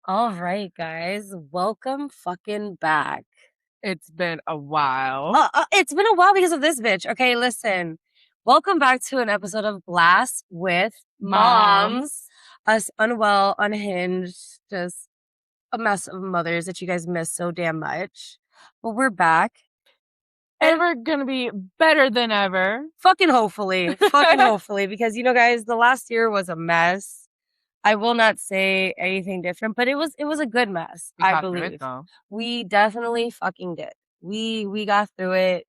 All right, guys, welcome fucking back. It's been a while. It's been a while because of this bitch. Okay, listen. Welcome back to an episode of Glass with Mom. Moms. Us unwell, unhinged, just a mess of mothers that you guys miss so damn much. But we're back. And And we're gonna be better than ever. fucking hopefully, because guys, the last year was a mess. I will not say anything different, but it was a good mess, We I got through it believe. though. We definitely fucking did. We got through it.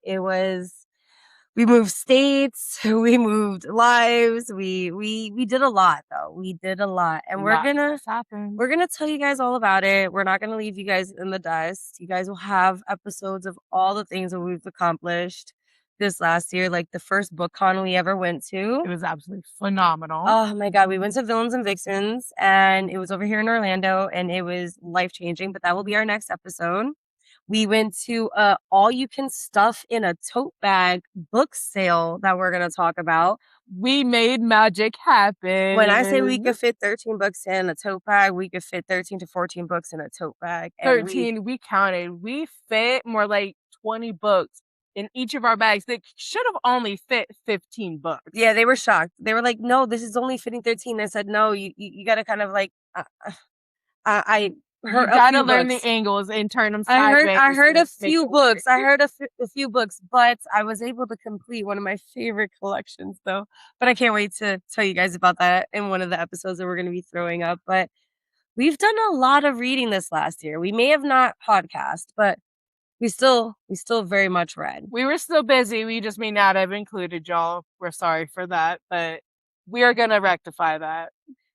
We moved states, we moved lives, we did a lot though. We did a lot. And we're gonna happen. we're gonna tell you guys all about it. We're not gonna leave you guys in the dust. You guys will have episodes of all the things that we've accomplished this last year, like the first book con we ever went to. It was absolutely phenomenal. Oh my God, we went to Villains and Vixens and it was over here in Orlando and it was life changing, but that will be our next episode. We went to all you can stuff in a tote bag book sale that we're going to talk about. We made magic happen. When I say we could fit 13 books in a tote bag, we could fit 13 to 14 books in a tote bag. And 13, we counted. We fit more like 20 books in each of our bags. They should have only fit 15 books. Yeah, they were shocked. They were like, no, this is only fitting 13. I said, no, you got to kind of like, I heard you gotta a few learn books. the angles and turn them sideways. I heard a few books. I heard a few books, but I was able to complete one of my favorite collections though. But I can't wait to tell you guys about that in one of the episodes that we're going to be throwing up. But we've done a lot of reading this last year. We may have not podcast, but we still very much read. We were still busy. We just may not have included y'all. We're sorry for that, but we are gonna rectify that.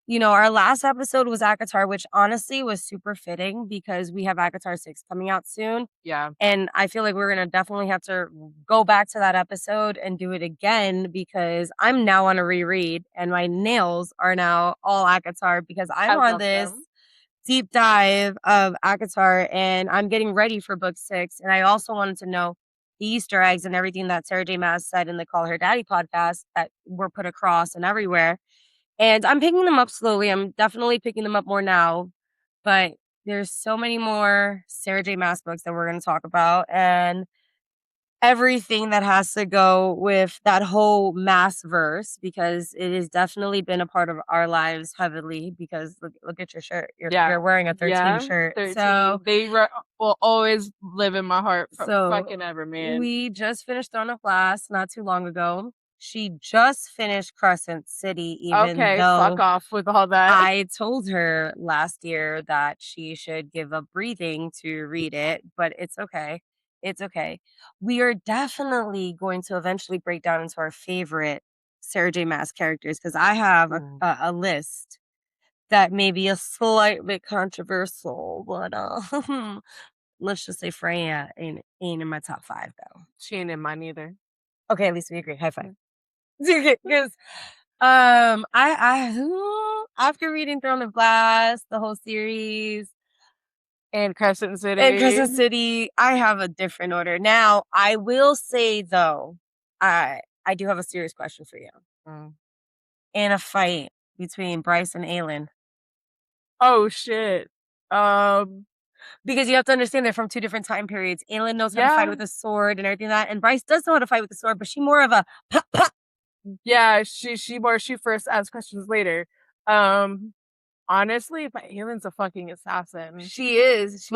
Our last episode was ACOTAR, which honestly was super fitting because we have ACOTAR 6 coming out soon. Yeah. And I feel like we're going to definitely have to go back to that episode and do it again because I'm now on a reread and my nails are now all ACOTAR because I'm on this deep dive of ACOTAR and I'm getting ready for book 6. And I also wanted to know the Easter eggs and everything that Sarah J. Maas said in the Call Her Daddy podcast that were put across and everywhere. And I'm picking them up slowly. I'm definitely picking them up more now. But there's so many more Sarah J. Maas books that we're going to talk about. And everything that has to go with that whole Maas verse, because it has definitely been a part of our lives heavily. Because look at your shirt. You're wearing a 13 shirt. 13. So they will always live in my heart fucking ever, man. We just finished Throne of Glass not too long ago. She just finished Crescent City, even though fuck off with all that. I told her last year that she should give up breathing to read it, but it's okay. It's okay. We are definitely going to eventually break down into our favorite Sarah J. Maas characters because I have a list that may be a slight bit controversial, but let's just say Freya ain't in my top 5 though. She ain't in mine either. Okay, at least we agree. High five. Because I after reading Throne of Glass, the whole series, and Crescent City, I have a different order. Now, I will say though, I do have a serious question for you. In a fight between Bryce and Aelin. Oh shit. Because you have to understand they're from 2 different time periods. Aelin knows how to fight with a sword and everything like that, and Bryce does know how to fight with a sword, but she's more of a pop, pop. Yeah, she first asks questions later. Honestly, but Aelin's a fucking assassin. She is.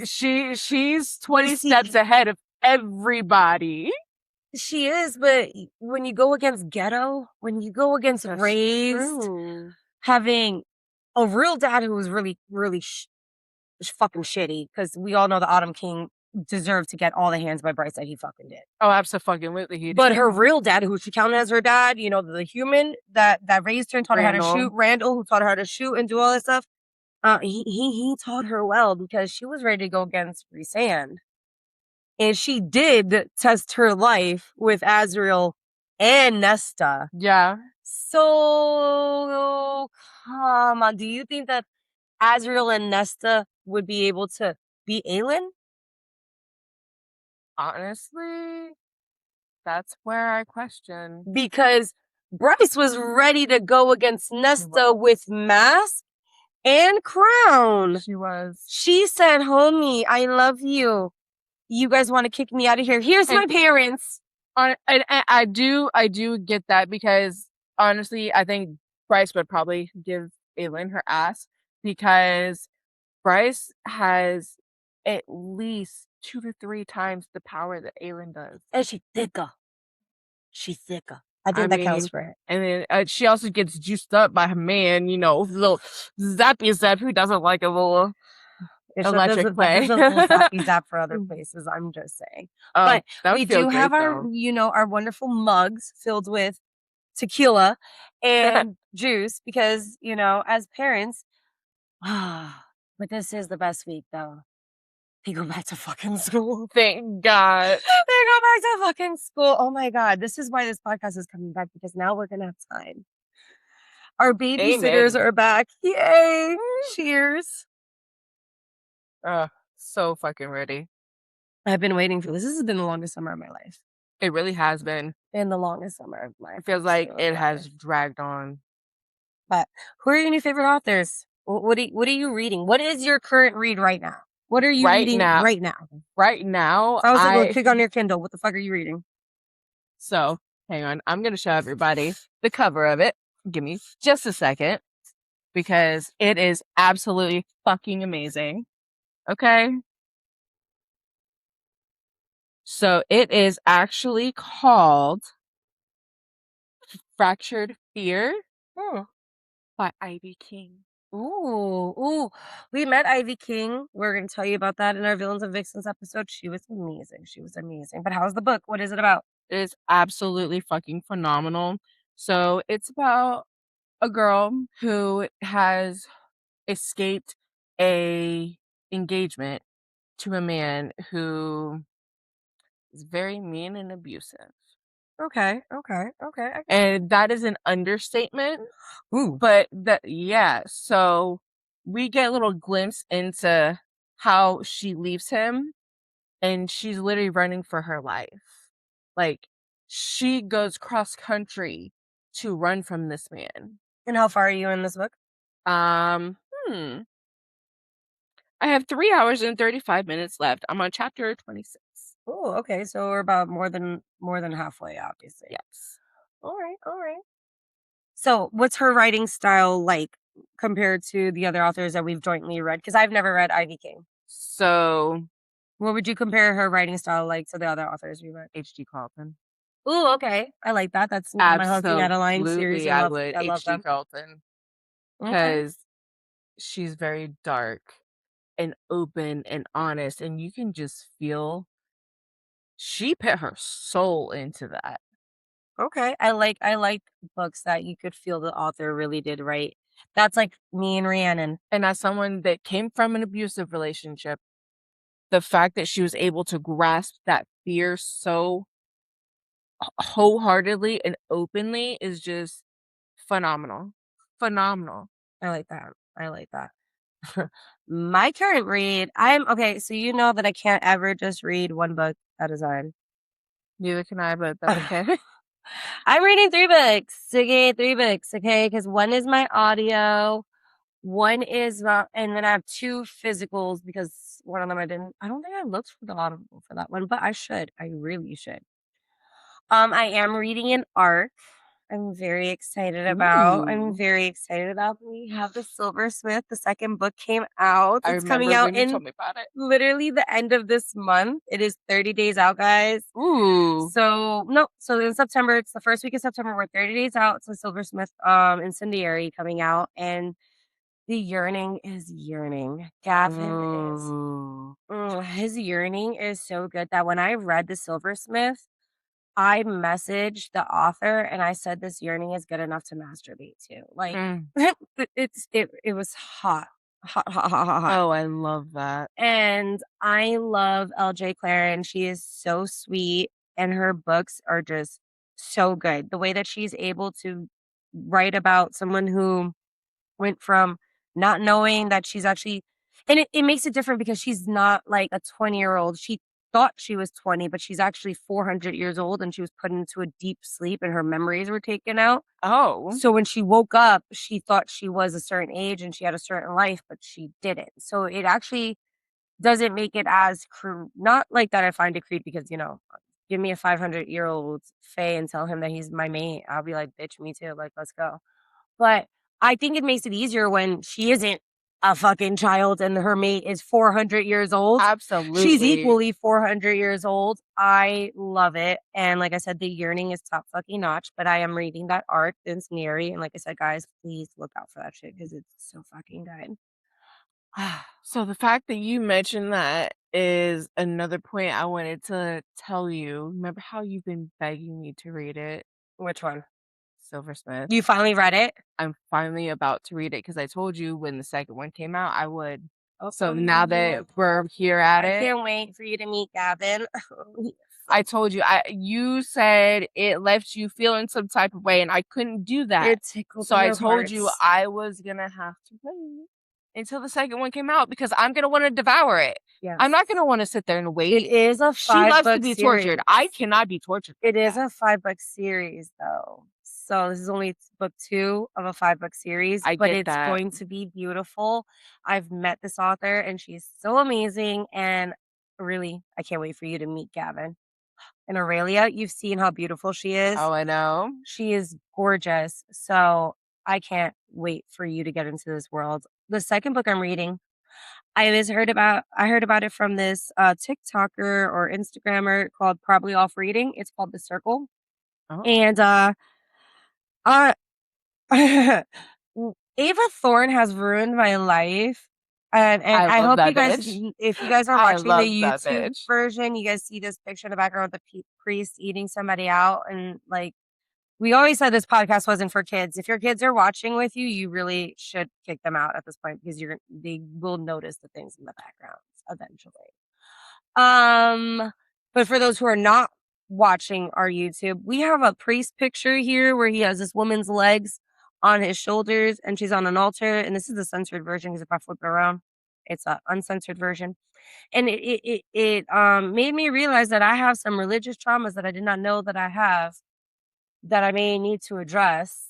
She's 20 steps ahead of everybody. She is, but when you go against Ghetto, when you go against Raised, having a real dad who was really, really fucking shitty, because we all know the Autumn King deserved to get all the hands by Bryce that he fucking did. Oh, absolutely, he did. But her real dad, who she counted as her dad, the human that raised her and taught her how to shoot, Randall, who taught her how to shoot and do all this stuff, he taught her well because she was ready to go against Rhysand. And she did test her life with Azriel and Nesta. Yeah. So, come on. Do you think that Azriel and Nesta would be able to beat Aelin? Honestly, that's where I question. Because Bryce was ready to go against Nesta with Mask, And Crown. She was. She said, homie, I love you. You guys want to kick me out of here? Here's my parents. And I do get that, because honestly, I think Bryce would probably give Aelin her ass, because Bryce has at least 2 to 3 times the power that Aelin does. And she's thicker. I think that counts for it. And then she also gets juiced up by her man, little zappy zap, who doesn't like a little electric play. There's a little zappy zap for other places, I'm just saying. But we do have our wonderful mugs filled with tequila and juice, because, as parents, but this is the best week, though. They go back to fucking school. Thank God. They go back to fucking school. Oh my God. This is why this podcast is coming back, because now we're going to have time. Our babysitters are back. Yay. Cheers. So fucking ready. I've been waiting for this. This has been the longest summer of my life. It really has been. And the longest summer of my life. It feels like it has dragged on. But who are your new favorite authors? What are you reading? What is your current read right now? What are you reading right now? Right now, I was like, go click on your Kindle. What the fuck are you reading? So, hang on. I'm going to show everybody the cover of it. Give me just a second, because it is absolutely fucking amazing. Okay? So, it is actually called Fractured Fear by Ivy King. Ooh. We met Ivy King. We're going to tell you about that in our Villains and Vixens episode. She was amazing. But how's the book? What is it about? It is absolutely fucking phenomenal. So it's about a girl who has escaped a engagement to a man who is very mean and abusive. Okay. And that is an understatement. Ooh. But so we get a little glimpse into how she leaves him, and she's literally running for her life. Like, she goes cross country to run from this man. And how far are you in this book? I have 3 hours and 35 minutes left. I'm on chapter 26. Oh, okay. So we're about more than halfway, obviously. Yes. All right. So what's her writing style like compared to the other authors that we've jointly read? Because I've never read Ivy King. So what would you compare her writing style like to the other authors we read? H.G. Carlton. Ooh, okay. I like that. That's my Hunting Adeline series. I would H.G. Carlton. Because she's very dark and open and honest, and you can just feel she put her soul into that. Okay. I like books that you could feel the author really did right. That's like me and Rhiannon. And as someone that came from an abusive relationship, the fact that she was able to grasp that fear so wholeheartedly and openly is just phenomenal. I like that. My current read, so you know that I can't ever just read one book at a time. Neither can I, but that's okay. I'm reading 3 books. Okay, 3 books, okay? Because one is my audio, one is and then I have 2 physicals, because one of them I don't think I looked for the Audible for that one, but I should. I really should. I am reading an arc. I'm very excited about. We have the Silversmith. The second book came out. It's coming out in literally the end of this month. It is 30 days out, guys. Ooh. So in September, it's the first week of September. We're 30 days out. It's the Silversmith Incendiary coming out, and the yearning is yearning. Gavin is. His yearning is so good that when I read the Silversmith, I messaged the author and I said, this yearning is good enough to masturbate to. Like, it was hot. Oh, I love that. And I love LJ Claren. She is so sweet, and her books are just so good. The way that she's able to write about someone who went from not knowing that she's actually, and it makes it different because she's not like a 20-year-old. She thought she was 20, but she's actually 400 years old, and she was put into a deep sleep and her memories were taken out. Oh. So when she woke up, she thought she was a certain age and she had a certain life, but she didn't. So it actually doesn't make it as not like that I find it creepy because, give me a 500-year-old Fae and tell him that he's my mate. I'll be like, bitch, me too. Like, let's go. But I think it makes it easier when she isn't a fucking child and her mate is 400 years old. Absolutely. She's equally 400 years old. I love it. And like I said, the yearning is top fucking notch, but I am reading that art, Incendiary. And like I said, guys, please look out for that shit because it's so fucking good. So the fact that you mentioned that is another point I wanted to tell you. Remember how you've been begging me to read it? Which one? Silversmith. You finally read it? I'm finally about to read it because I told you when the second one came out, I would. Oh, so now that we're here at it, I can't wait for you to meet Gavin. I told you, you said it left you feeling some type of way, and I couldn't do that. It tickled so I your told you hearts. I was gonna have to wait until the second one came out because I'm gonna want to devour it. Yes. I'm not gonna want to sit there and wait. It is a 5-book She loves to be tortured. I cannot be tortured. It is a 5-book series, though. So this is only book 2 of a 5-book series, but it's going to be beautiful. I've met this author, and she's so amazing. And really, I can't wait for you to meet Gavin. And Aurelia, you've seen how beautiful she is. Oh, I know. She is gorgeous. So I can't wait for you to get into this world. The second book I'm reading, I heard about it from this TikToker or Instagrammer called Probably Off Reading. It's called The Circle. Oh. And Ava Thorne has ruined my life. And I hope you guys, if you guys are watching the YouTube version, you guys see this picture in the background with the priest eating somebody out. And like, we always said this podcast wasn't for kids. If your kids are watching with you, you really should kick them out at this point because they will notice the things in the background eventually. But for those who are not watching our YouTube, we have a priest picture here where he has this woman's legs on his shoulders and she's on an altar. And this is the censored version because if I flip it around, it's an uncensored version. And it made me realize that I have some religious traumas that I did not know that I have that I may need to address.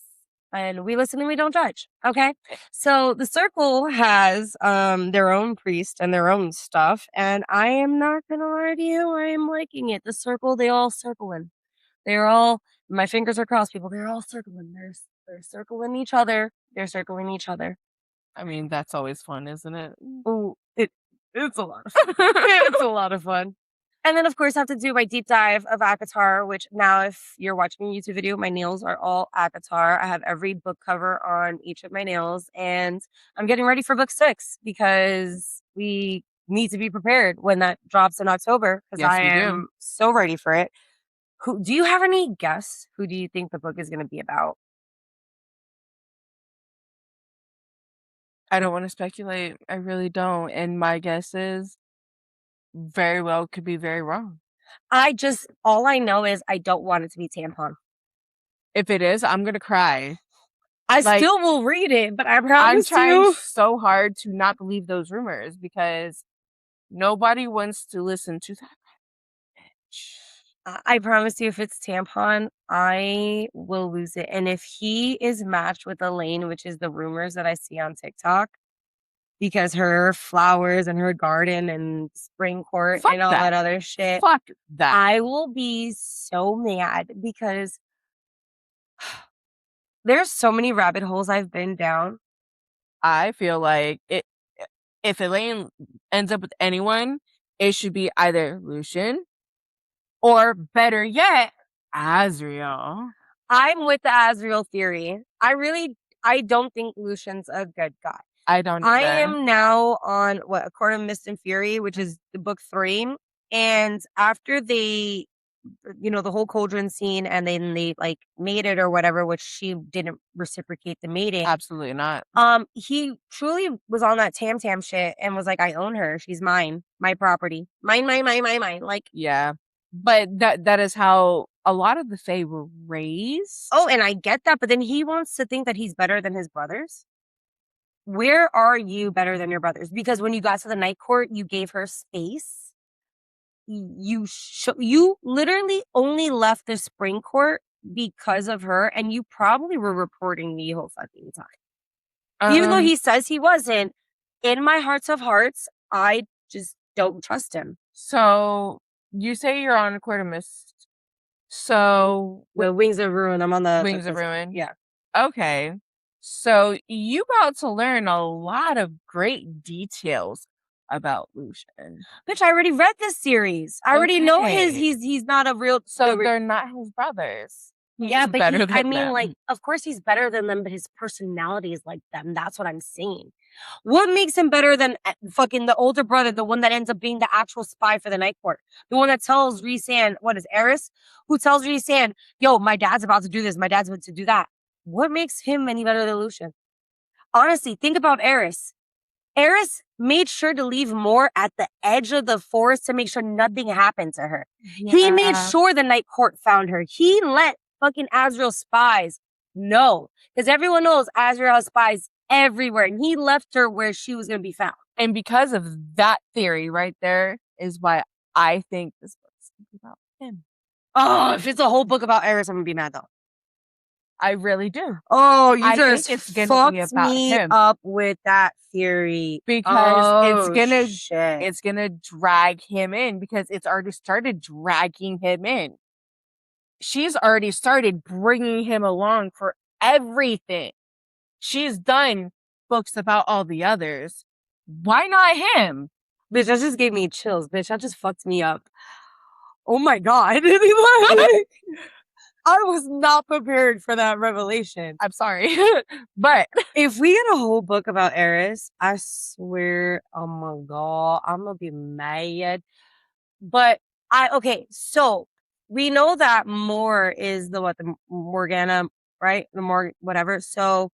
And we listen and we don't judge. Okay. So the circle has their own priest and their own stuff. And I am not gonna lie to you, I am liking it. The circle, they all circling. They're all, my fingers are crossed, people. They're all circling. They're circling each other. They're circling each other. I mean, that's always fun, isn't it? Oh, it's a lot of fun. It's a lot of fun. And then, of course, I have to do my deep dive of ACOTAR, which now, if you're watching a YouTube video, my nails are all ACOTAR. I have every book cover on each of my nails. And I'm getting ready for book 6 because we need to be prepared when that drops in October because I am so ready for it. Do you have any guess? Who do you think the book is going to be about? I don't want to speculate. I really don't. And my guess is very well could be very wrong. All I know is I don't want it to be Tampon. If it is, I'm going to cry. I still will read it, but I promise I'm trying so hard to not believe those rumors because nobody wants to listen to that. I promise you, if it's Tampon, I will lose it. And if he is matched with Elaine, which is the rumors that I see on TikTok, because her flowers and her garden and spring court and all that other shit. Fuck that. I will be so mad because there's so many rabbit holes I've been down. I feel like if Elaine ends up with anyone, it should be either Lucian or better yet, Azriel. I'm with the Azriel theory. I don't think Lucian's a good guy. I don't either. I am now on A Court of Mist and Fury, which is the book 3. And after they, the whole cauldron scene and then they like mated or whatever, which she didn't reciprocate the mating. Absolutely not. He truly was on that Tam shit and was like, I own her. She's mine. My property. Mine. Like, yeah. But that is how a lot of the Fae were raised. Oh, and I get that. But then he wants to think that he's better than his brothers. Where are you better than your brothers? Because when you got to the Night Court, you gave her space. you literally only left the spring court because of her, and you probably were reporting the whole fucking time. Even though he says he wasn't, in my hearts of hearts, I just don't trust him. So you say you're on Court of Mist. So the Wings of Ruin. I'm on the Wings of Ruin. Yeah. Okay. So you about to learn a lot of great details about Lucian. Bitch, I already read this series. I already know he's not a real. So they're not his brothers. Yeah, but of course he's better than them, but his personality is like them. That's what I'm saying. What makes him better than fucking the older brother, the one that ends up being the actual spy for the Night Court? The one that tells Rhysand, what is Eris? Who tells Rhysand, yo, my dad's about to do this, my dad's about to do that. What makes him any better than Lucian? Honestly, think about Eris. Eris made sure to leave more at the edge of the forest to make sure nothing happened to her. Yeah. He made sure the Night Court found her. He let fucking Azriel spies know. Because everyone knows Azriel has spies everywhere. And he left her where she was going to be found. And because of that theory right there is why I think this book's about him. Oh, if it's a whole book about Eris, I'm going to be mad though. I really do. Oh, you just fucked me up with that theory. Because it's gonna drag him in because it's already started dragging him in. She's already started bringing him along for everything. She's done books about all the others. Why not him? Bitch, that just gave me chills. Bitch, that just fucked me up. Oh my God. I was not prepared for that revelation. I'm sorry. But if we get a whole book about Eris, I swear, oh my God, I'm going to be mad. But okay, so we know that Moore is the Morgana, right? The whatever. So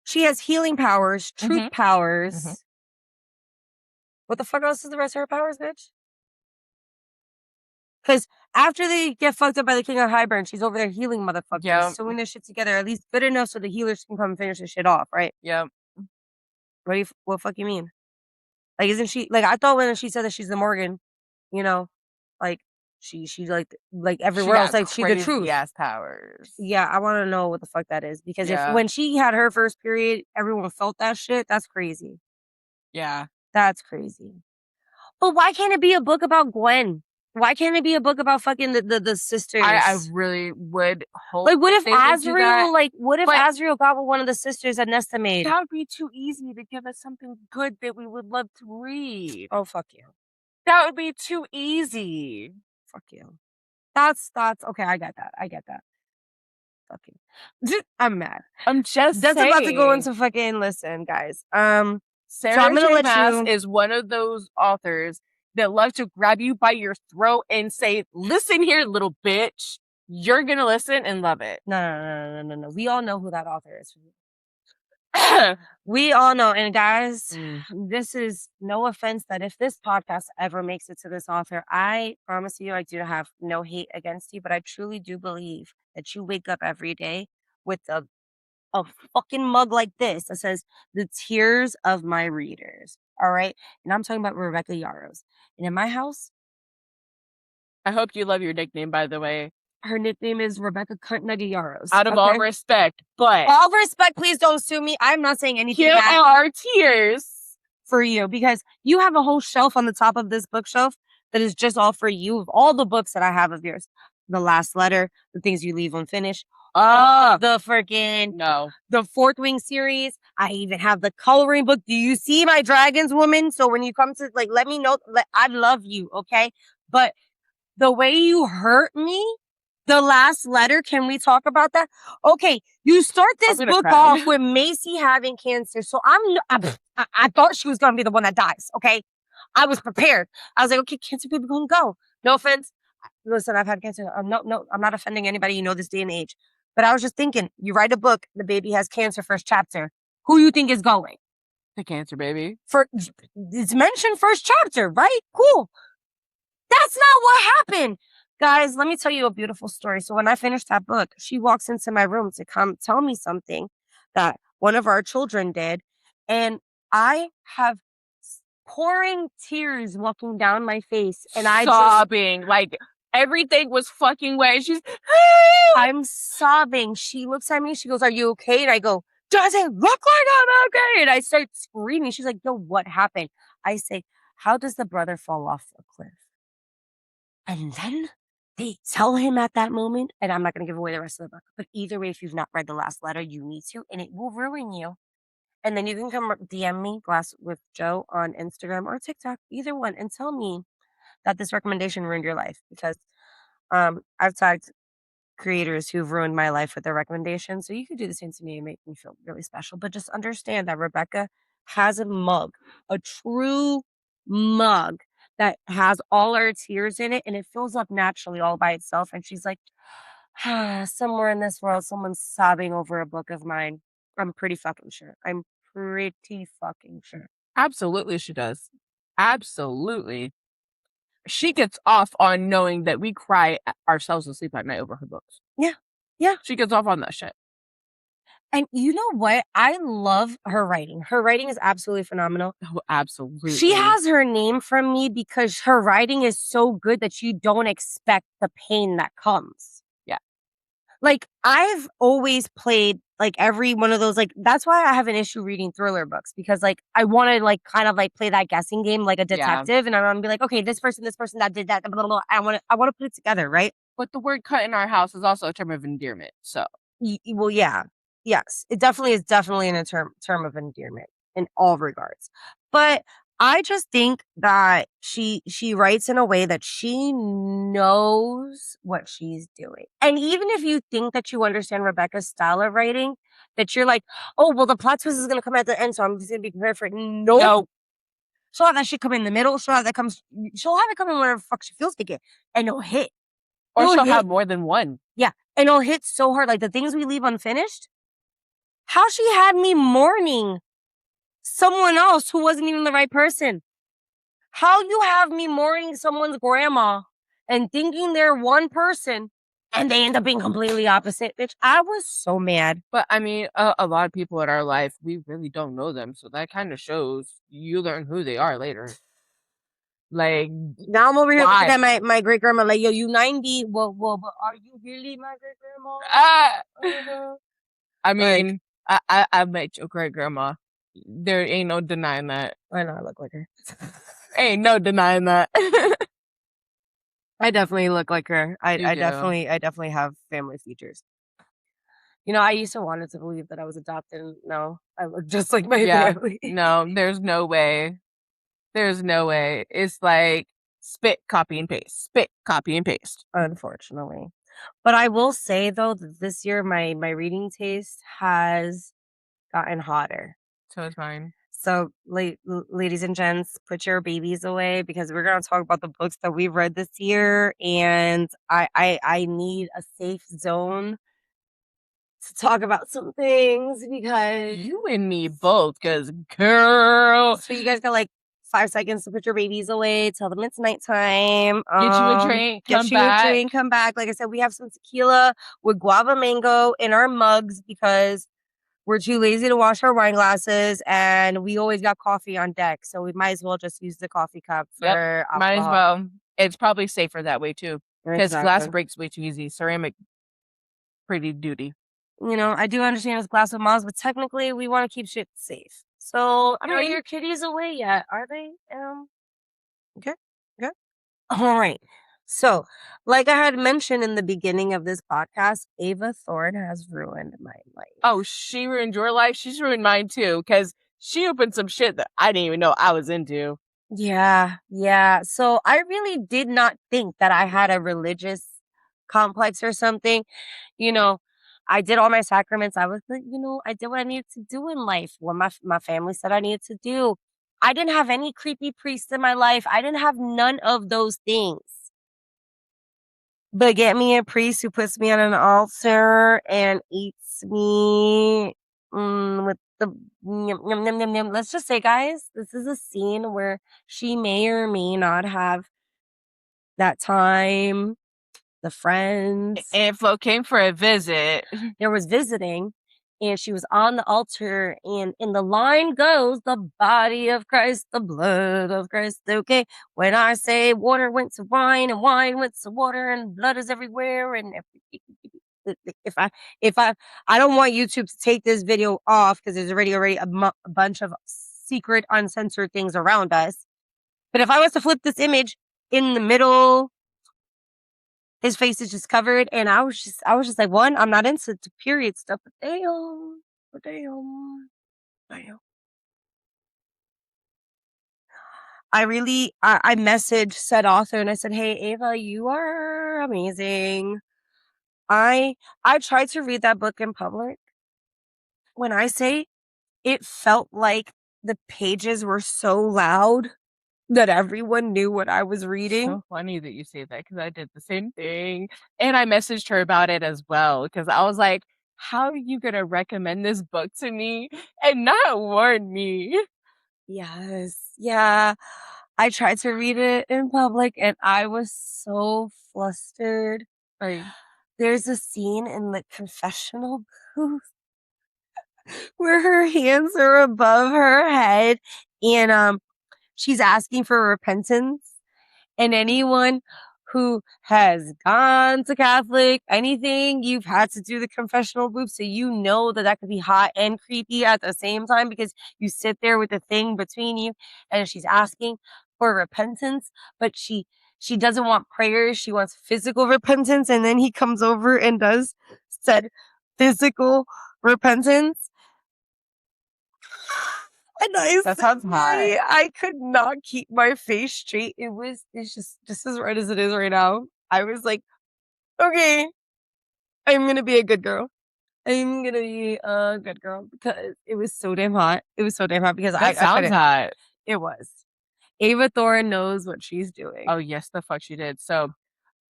she has healing powers, truth powers. Mm-hmm. What the fuck else is the rest of her powers, bitch? Because after they get fucked up by the King of Highburn, she's over there healing motherfuckers, sewing this shit together, at least good enough so the healers can come and finish this shit off, right? Yep. What the fuck you mean? Like, isn't she, like, I thought when she said that she's the Morgan, you know, like, she like everywhere else, like, she's the truth. Yes, powers. Yeah, I want to know what the fuck that is. Because when she had her first period, everyone felt that shit. That's crazy. Yeah. That's crazy. But why can't it be a book about Gwen? Why can't it be a book about fucking the sisters? I really would hope. Like, what if Azriel, Azriel got with one of the sisters that Nesta made? That would be too easy to give us something good that we would love to read. Oh, fuck you. That would be too easy. Fuck you. That's okay. I get that. Fuck you. I'm mad. I'm just That's about to go into fucking, listen, guys. Sarah J. Maas is one of those authors that love to grab you by your throat and say, listen here, little bitch. You're going to listen and love it. No. We all know who that author is. We all know. And guys, this is no offense that if this podcast ever makes it to this author, I promise you, I do have no hate against you, but I truly do believe that you wake up every day with a fucking mug like this that says the tears of my readers. All right. And I'm talking about Rebecca Yarros. And in my house, I hope you love your nickname, by the way. Her nickname is Rebecca Cunt Nugget Yarros. Out of all respect, but all respect, please don't sue me. I'm not saying anything. Here are tears for you because you have a whole shelf on the top of this bookshelf that is just all for you of all the books that I have of yours. The Last Letter, the things you leave unfinished. The freaking the Fourth Wing series. I even have the coloring book. Do you see my dragons, woman? So when you come to let me know. I love you, okay? But the way you hurt me, The Last Letter. Can we talk about that? Okay, you start this book off with Macy having cancer. So I thought she was gonna be the one that dies. Okay, I was prepared. I was like, okay, cancer people gonna go. No offense. Listen, I've had cancer. No, I'm not offending anybody. You know this day and age. But I was just thinking, you write a book, the baby has cancer, first chapter. Who you think is going? The cancer baby. It's mentioned first chapter, right? Cool. That's not what happened. Guys, let me tell you a beautiful story. So when I finished that book, she walks into my room to come tell me something that one of our children did. And I have pouring tears walking down my face, and sobbing, like everything was fucking wet. She's, I'm sobbing. She looks at me. She goes, "Are you okay?" And I go, "Does it look like I'm okay?" And I start screaming. She's like, "Yo, what happened?" I say, "How does the brother fall off a cliff?" And then they tell him at that moment, and I'm not going to give away the rest of the book, but either way, if you've not read the last letter, you need to, and it will ruin you. And then you can come DM me, Glass with Joe, on Instagram or TikTok, either one, and tell me that this recommendation ruined your life, because I've tagged creators who've ruined my life with their recommendations. So you can do the same to me and make me feel really special. But just understand that Rebecca has a mug, a true mug that has all our tears in it, and it fills up naturally all by itself. And she's like, somewhere in this world, someone's sobbing over a book of mine. I'm pretty fucking sure. I'm pretty fucking sure. Absolutely, she does. Absolutely. She gets off on knowing that we cry ourselves to sleep at night over her books. Yeah. Yeah. She gets off on that shit. And you know what? I love her writing. Her writing is absolutely phenomenal. Oh, absolutely. She has her name from me because her writing is so good that you don't expect the pain that comes. Yeah. Like, I've always played, like, every one of those, like, that's why I have an issue reading thriller books, because, like, I want to, like, kind of, like, play that guessing game like a detective, and I want to be like, okay, this person, that did that, blah, blah, blah. I want to put it together, right? But the word cut in our house is also a term of endearment, so. Well, yeah. Yes, it definitely is definitely in a term of endearment in all regards. But I just think that she writes in a way that she knows what she's doing. And even if you think that you understand Rebecca's style of writing, that you're like, oh, well, the plot twist is going to come at the end, so I'm just going to be prepared for it. Nope. She'll have that shit come in the middle. She'll have it come in whenever the fuck she feels like it. And it'll hit. Or she'll have more than one. Yeah. And it'll hit so hard. Like the things we leave unfinished. How she had me mourning someone else who wasn't even the right person. How you have me mourning someone's grandma and thinking they're one person and they end up being completely opposite. Bitch, I was so mad. But I mean, a lot of people in our life, we really don't know them. So that kind of shows you learn who they are later. Like, now I'm over here looking at my great grandma like, yo, you 90. Well, but are you really my great grandma? I mean, I met your great grandma. There ain't no denying that. I know I look like her. Ain't no denying that. I definitely look like her. I definitely have family features. You know, I used to want to believe that I was adopted. No, I look just like my family. No, there's no way. There's no way. It's like spit, copy, and paste. Spit, copy, and paste. Unfortunately. But I will say, though, that this year my reading taste has gotten hotter. So is mine. So, ladies and gents, put your babies away, because we're going to talk about the books that we've read this year. And I need a safe zone to talk about some things, because you and me both, because girl. So you guys got like 5 seconds to put your babies away, tell them it's nighttime. Get you a drink, come back. Like I said, we have some tequila with guava mango in our mugs because we're too lazy to wash our wine glasses, and we always got coffee on deck. So we might as well just use the coffee cup for alcohol. Might as well. It's probably safer that way too, because glass breaks way too easy. Ceramic, pretty duty. You know, I do understand it's glass with Maas, but technically we want to keep shit safe. So, are your kitties away yet? Are they? Okay. All right. So, like I had mentioned in the beginning of this podcast, Ava Thorne has ruined my life. Oh, she ruined your life? She's ruined mine too, because she opened some shit that I didn't even know I was into. Yeah. So, I really did not think that I had a religious complex or something. You know, I did all my sacraments. I was, I did what I needed to do in life, what my family said I needed to do. I didn't have any creepy priests in my life. I didn't have none of those things. But get me a priest who puts me on an altar and eats me with the yum, yum, yum, yum, yum. Let's just say, guys, this is a scene where she may or may not have that time, the friends. And Flo came for a visit. There was visiting. and she was on the altar, and in the line goes, the body of Christ, the blood of Christ. Okay, when I say water went to wine and wine went to water and blood is everywhere, and if I don't want YouTube to take this video off because there's already a bunch of secret uncensored things around us. But if I was to flip this image in the middle, his face is just covered, and I was just like, one, I'm not into period stuff, but damn. I messaged said author and I said, hey, Ava, you are amazing. I tried to read that book in public. When I say it felt like the pages were so loud that everyone knew what I was reading. So funny that you say that because I did the same thing. And I messaged her about it as well because I was like, how are you going to recommend this book to me and not warn me? Yes. Yeah. I tried to read it in public and I was so flustered. Like, there's a scene in the confessional booth where her hands are above her head and she's asking for repentance. And anyone who has gone to Catholic, anything, you've had to do the confessional booth, so you know that could be hot and creepy at the same time because you sit there with the thing between you and she's asking for repentance, but she doesn't want prayers, she wants physical repentance, and then he comes over and does said physical repentance. And that sounds hot. I could not keep my face straight. It's just as red as it is right now. I was like, okay, I'm gonna be a good girl. I'm gonna be a good girl because it was so damn hot. It was so damn hot because that sounds hot. It was. Ava Thorin knows what she's doing. Oh, yes, the fuck she did. So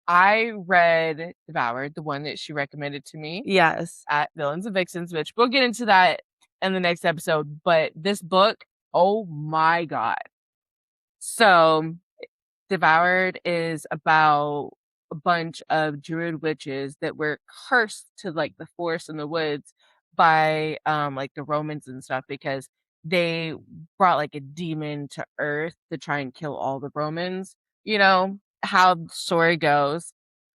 I read Devoured, the one that she recommended to me. Yes. At Villains and Vixens, which we'll get into that in the next episode. But this book, oh my God. So Devoured is about a bunch of druid witches that were cursed to like the forest and the woods by like the Romans and stuff because they brought like a demon to earth to try and kill all the Romans. You know how the story goes.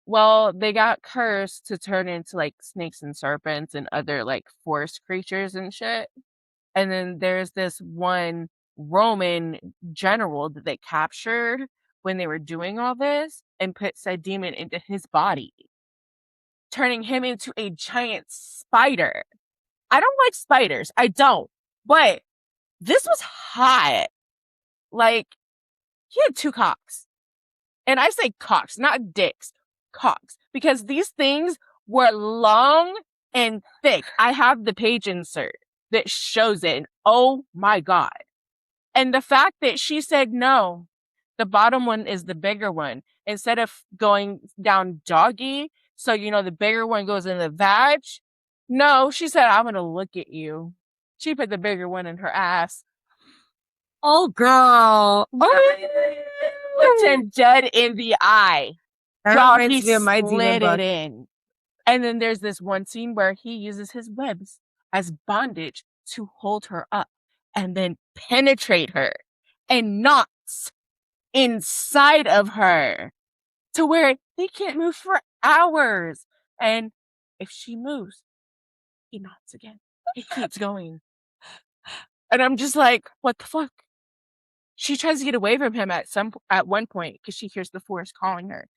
Well, they got cursed to turn into like snakes and serpents and other like forest creatures and shit. And then there's this one Roman general that they captured when they were doing all this and put said demon into his body, turning him into a giant spider. I don't like spiders. I don't. But this was hot. Like, he had 2 cocks. And I say cocks, not dicks. Cocks. Because these things were long and thick. I have the page insert that shows it. And oh my God. And the fact that she said no, the bottom one is the bigger one. Instead of going down doggy, so you know the bigger one goes in the vag. No, she said, I'm gonna look at you. She put the bigger one in her ass. Oh, girl. Looked him dead in the eye. Doggy slid it in. And then there's this one scene where he uses his webs as bondage to hold her up and then penetrate her and knots inside of her to where they can't move for hours. And if she moves, he knots again. He keeps going. And I'm just like, what the fuck? She tries to get away from him at one point because she hears the forest calling her.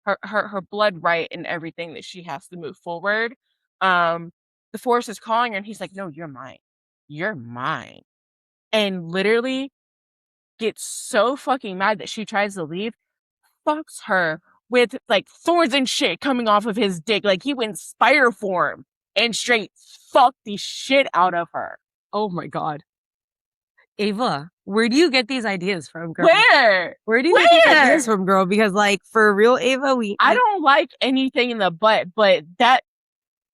Her blood right and everything that she has to move forward. The forest is calling her and he's like, no, you're mine. You're mine. And literally gets so fucking mad that she tries to leave, fucks her with like thorns and shit coming off of his dick. Like he went spider form and straight fucked the shit out of her. Oh my God. Ava, where do you get these ideas from, girl? Where do you get these ideas from, girl? Because like for real, Ava, I don't like anything in the butt, but that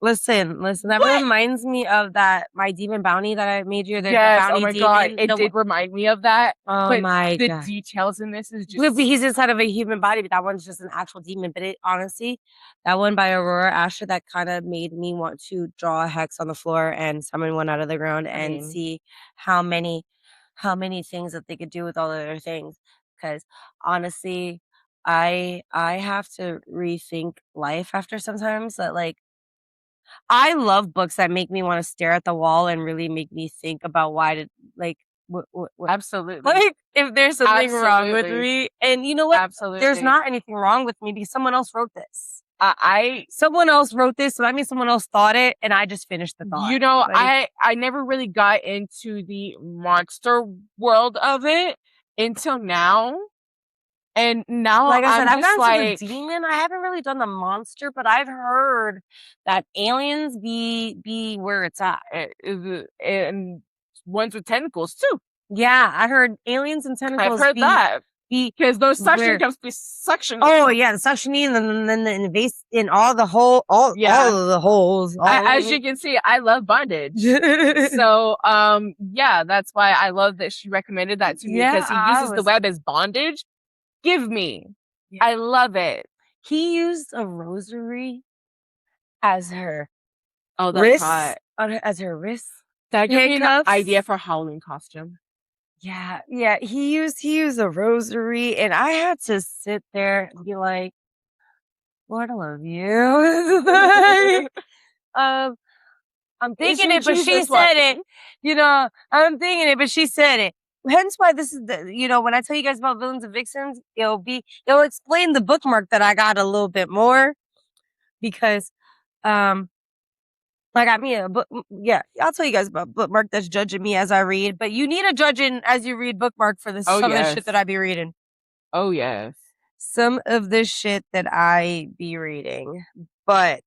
Listen. That reminds me of my demon bounty that I made you. Yes. Bounty Oh my demon. God. It did remind me of that. Oh but my the God. details in this is just. He's inside of a human body, but that one's just an actual demon. But it honestly, that one by Aurora Asher, that kind of made me want to draw a hex on the floor and summon one out of the ground and see how many things that they could do with all the other things. Because honestly, I have to rethink life after sometimes that like I love books that make me want to stare at the wall and really make me think about why did like what Absolutely. like if there's something wrong with me. And you know what? Absolutely. There's not anything wrong with me because someone else wrote this. Someone else wrote this, so that means someone else thought it, and I just finished the thought. You know, I never really got into the monster world of it until now. And now, like I said, I've just gotten to the demon. I haven't really done the monster, but I've heard that aliens be where it's at, and ones with tentacles too. Yeah, I heard aliens and tentacles. I've heard that because those suction cups be suction. Oh yeah, the suctioning, and then the invasive in all the all of the holes. As you can see, I love bondage. So yeah, that's why I love that she recommended that to me because he uses the web as bondage. Give me. Yeah. I love it. He used a rosary as her wrist. Hot. As her wrist. That gave me an idea for a Halloween costume. Yeah. He used a rosary, and I had to sit there and be like, Lord, I love you. I'm thinking it, but she said it. You know, I'm thinking it, but she said it. Hence why this is when I tell you guys about Villains and Vixens, it'll explain the bookmark that I got a little bit more because, I got me a book. Yeah, I'll tell you guys about bookmark that's judging me as I read, but you need a judging as you read bookmark for this. Some of the shit that I be reading. Oh yes. Some of the shit that I be reading, but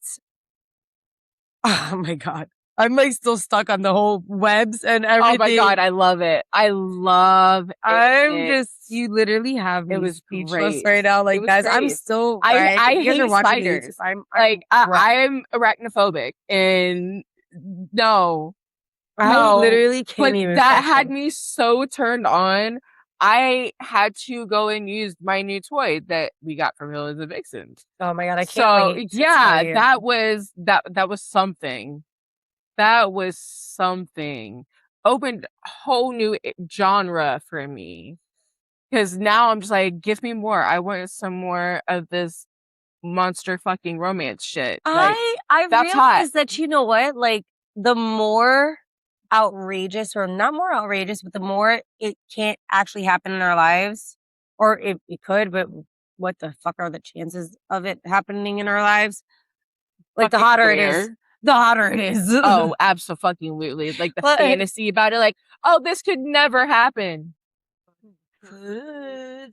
oh my God. I'm still stuck on the whole webs and everything. Oh my God, I love it. I love it. You literally have me speechless right now. Like, guys, I'm still, I hate spiders. I'm arachnophobic and no. I literally can't even. That had me so turned on. I had to go and use my new toy that we got from Villains and Vixens. Oh my God, I can't wait. Yeah, that was something. That was something. Opened a whole new genre for me. Because now I'm just like, give me more. I want some more of this monster fucking romance shit. I realized that, you know what? Like, the more outrageous, or not more outrageous, but the more it can't actually happen in our lives, or it could, but what the fuck are the chances of it happening in our lives? Like, the hotter it is. The hotter it is. Oh, absolutely. Like the fantasy about it, like, oh, this could never happen. Could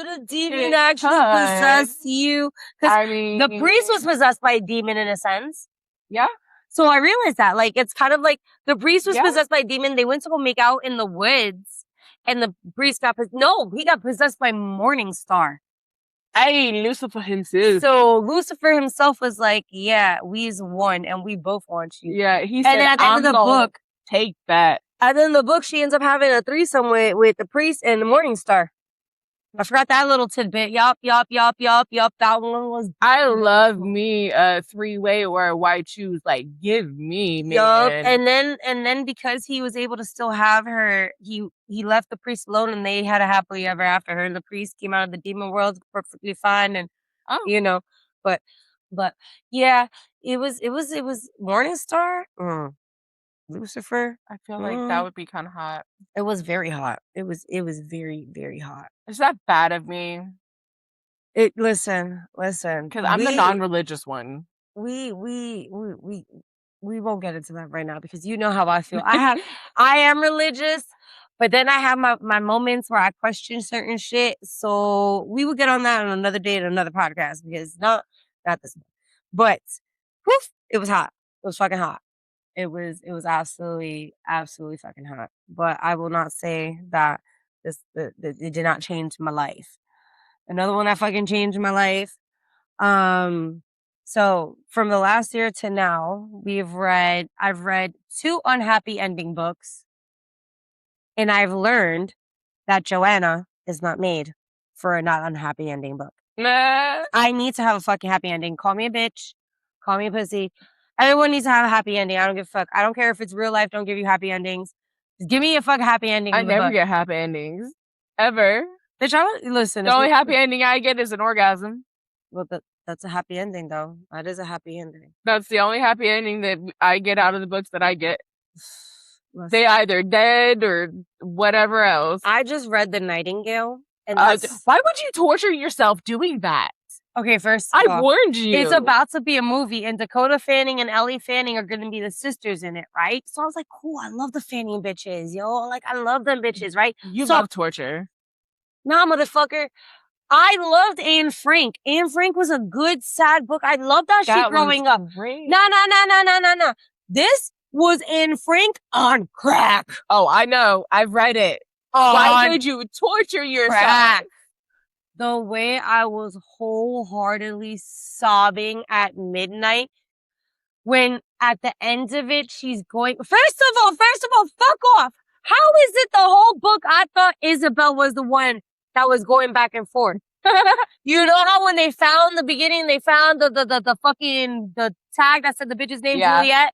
a demon actually possess you? Because the priest was possessed by a demon in a sense. Yeah. So I realized that, like, it's kind of like the priest was possessed by a demon. They went to go make out in the woods, and the priest he got possessed by Morningstar. Hey, Lucifer himself. So Lucifer himself was like, yeah, we's one and we both want you. Yeah, he said, and then at the end of the book, take that. And then the book, she ends up having a threesome with the priest and the Morningstar. I forgot that little tidbit. Yup. That one was. I love me a three-way or I choose. Like, give me, man. Yup. And then because he was able to still have her, he left the priest alone, and they had a happily ever after. Her and the priest came out of the demon world perfectly fine, and but yeah, it was Morningstar. Lucifer. I feel like that would be kind of hot. It was very hot. It was very, very hot. Is that bad of me? Listen. Because I'm the non-religious one. We won't get into that right now because you know how I feel. I am religious, but then I have my moments where I question certain shit. So we will get on that on another day in another podcast because not this one. But woof, it was hot. It was fucking hot. It was absolutely fucking hot. But I will not say that it did not change my life. Another one that fucking changed my life. So from the last year to now, I've read 2 unhappy ending books. And I've learned that Joanna is not made for a not unhappy ending book. Nah. I need to have a fucking happy ending. Call me a bitch. Call me a pussy. Everyone needs to have a happy ending. I don't give a fuck. I don't care if it's real life. Don't give you happy endings. Just give me a fucking happy ending. I never get happy endings. Ever. Bitch, listen. The only happy ending I get is an orgasm. Well, that's a happy ending, though. That is a happy ending. That's the only happy ending that I get out of the books that I get. They either dead or whatever else. I just read The Nightingale. And why would you torture yourself doing that? Okay, first I warned you. It's about to be a movie, and Dakota Fanning and Ellie Fanning are going to be the sisters in it, right? So I was like, cool, I love the Fanning bitches, yo. Like, I love them bitches, right? You love torture. Nah, motherfucker. I loved Anne Frank. Anne Frank was a good, sad book. I loved that shit growing up. Great. Nah. This was Anne Frank on crack. Oh, I know. I've read it. Why would you torture yourself? Crack. The way I was wholeheartedly sobbing at midnight when at the end of it, she's going, first of all, fuck off. How is it the whole book I thought Isabel was the one that was going back and forth? You know how when they found the beginning, they found the fucking, the tag that said the bitch's name, Juliet?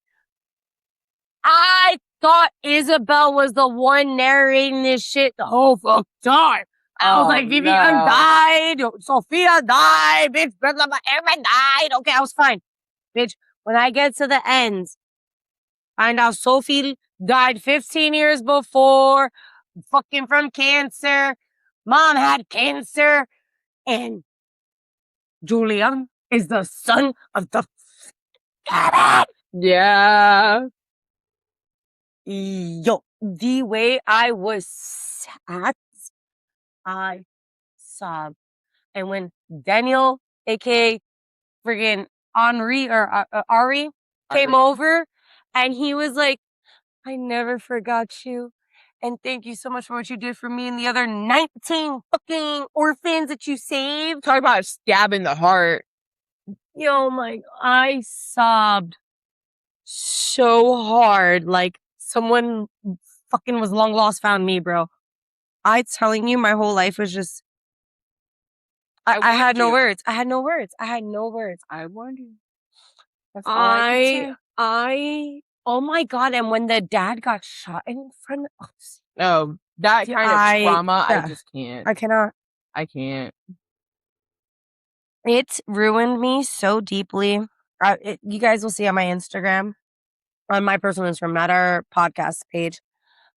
I thought Isabel was the one narrating this shit the whole fuck time. I was like, Vivian died, Sophia died, bitch, everyone died. Okay, I was fine. Bitch, when I get to the end, find out Sophie died 15 years before, fucking from cancer. Mom had cancer. And Julian is the son of the cat. Yeah. Yo, the way I was sad, I sobbed. And when Daniel, aka friggin' Henri or Ari, came over and he was like, I never forgot you. And thank you so much for what you did for me and the other 19 fucking orphans that you saved. Talk about stabbing the heart. Yo, I sobbed so hard. Like someone fucking was long lost found me, bro. I telling you, my whole life was just, I had no words. I had no words. I warned you. That's all I oh my God. And when the dad got shot in front of us. Oh, that kind of trauma, I just can't. I cannot. I can't. It ruined me so deeply. You guys will see on my Instagram, on my personal Instagram, not our podcast page,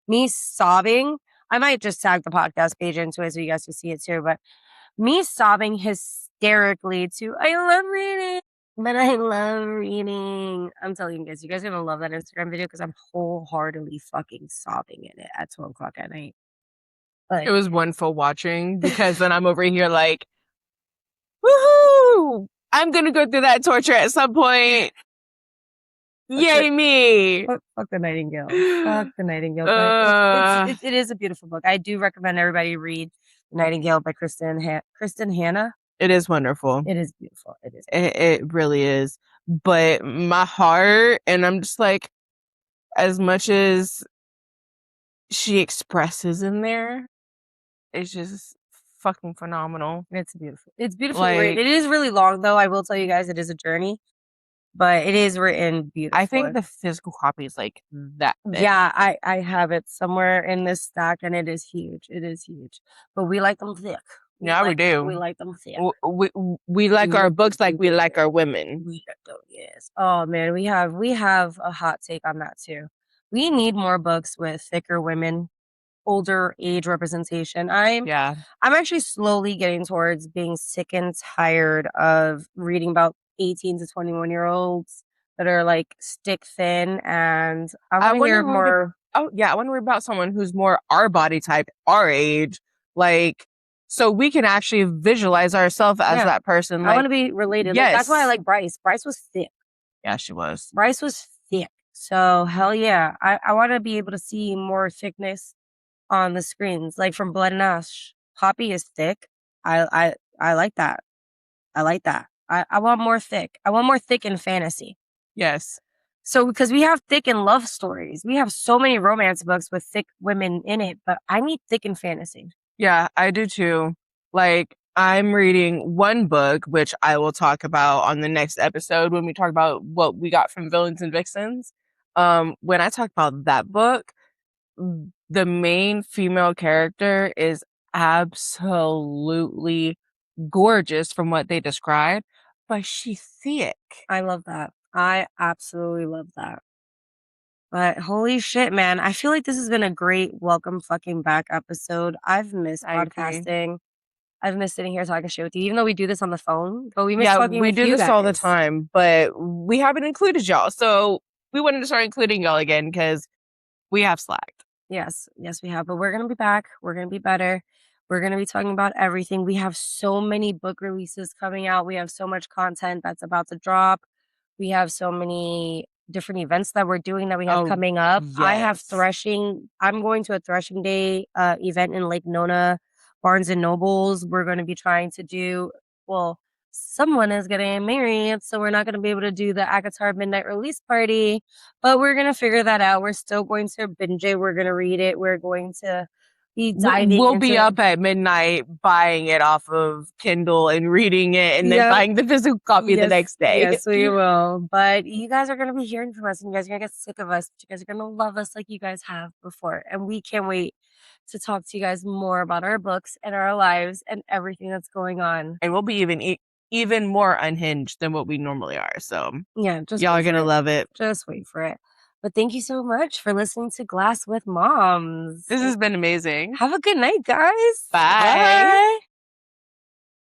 me sobbing. I might just tag the podcast page into it so you guys can see it too, but me sobbing hysterically to, I love reading, but I love reading. I'm telling you guys are going to love that Instagram video because I'm wholeheartedly fucking sobbing in it at 12 o'clock at night. Like, it was wonderful watching because then I'm over here like, woohoo! I'm going to go through that torture at some point. Yay me! Fuck the Nightingale. Fuck the Nightingale. It is a beautiful book. I do recommend everybody read Nightingale by Kristen Hanna. It is wonderful. It is beautiful. It is. It really is. But my heart, and I'm just like, as much as she expresses in there, it's just fucking phenomenal. It's beautiful. It's beautiful. Like, it is really long, though. I will tell you guys, it is a journey. But it is written beautiful. I think the physical copy is like that big. Yeah, I have it somewhere in this stack, and it is huge. It is huge. But we like them thick. We do. We like them thick. We like our books like we like our women. We like them, yes. Oh man, we have a hot take on that too. We need more books with thicker women, older age representation. I'm actually slowly getting towards being sick and tired of reading about 18 to 21-year-olds that are like stick thin, and I want to hear more. I want to read about someone who's more our body type, our age, like, so we can actually visualize ourselves as that person. Like, I want to be related. Yes. Like, that's why I like Bryce. Bryce was thick. Yeah, she was. Bryce was thick. So hell yeah, I want to be able to see more thickness on the screens, like from Blood and Ash. Poppy is thick. I like that. I like that. I want more thick. I want more thick in fantasy. Yes. So, because we have thick in love stories. We have so many romance books with thick women in it, but I need thick in fantasy. Yeah, I do too. Like, I'm reading one book, which I will talk about on the next episode when we talk about what we got from Villains and Vixens. When I talk about that book, the main female character is absolutely gorgeous from what they describe, but she's thick. I love that. I absolutely love that. But holy shit, man. I feel like this has been a great welcome fucking back episode. I've missed podcasting. I've missed sitting here talking shit with you, even though we do this on the phone, but we miss talking we with do you this guys. all the time, but we haven't included y'all. So we wanted to start including y'all again because we have slacked. Yes, we have. But we're going to be back. We're going to be better. We're going to be talking about everything. We have so many book releases coming out. We have so much content that's about to drop. We have so many different events that we're doing that we have coming up. Yes. I have threshing. I'm going to a threshing day event in Lake Nona, Barnes and Nobles. We're going to be trying to do, well, someone is getting married, so we're not going to be able to do the ACOTAR midnight release party, but we're going to figure that out. We're still going to binge it. We're going to read it. We're going to be diving We'll be up at midnight buying it off of Kindle and reading it and then buying the physical copy the next day. Yes, we will. But you guys are going to be hearing from us and you guys are going to get sick of us. But you guys are going to love us like you guys have before. And we can't wait to talk to you guys more about our books and our lives and everything that's going on. And we'll be even more unhinged than what we normally are. So yeah, y'all are going to love it. Just wait for it. But thank you so much for listening to Glass with Moms. This has been amazing. Have a good night, guys. Bye. Bye.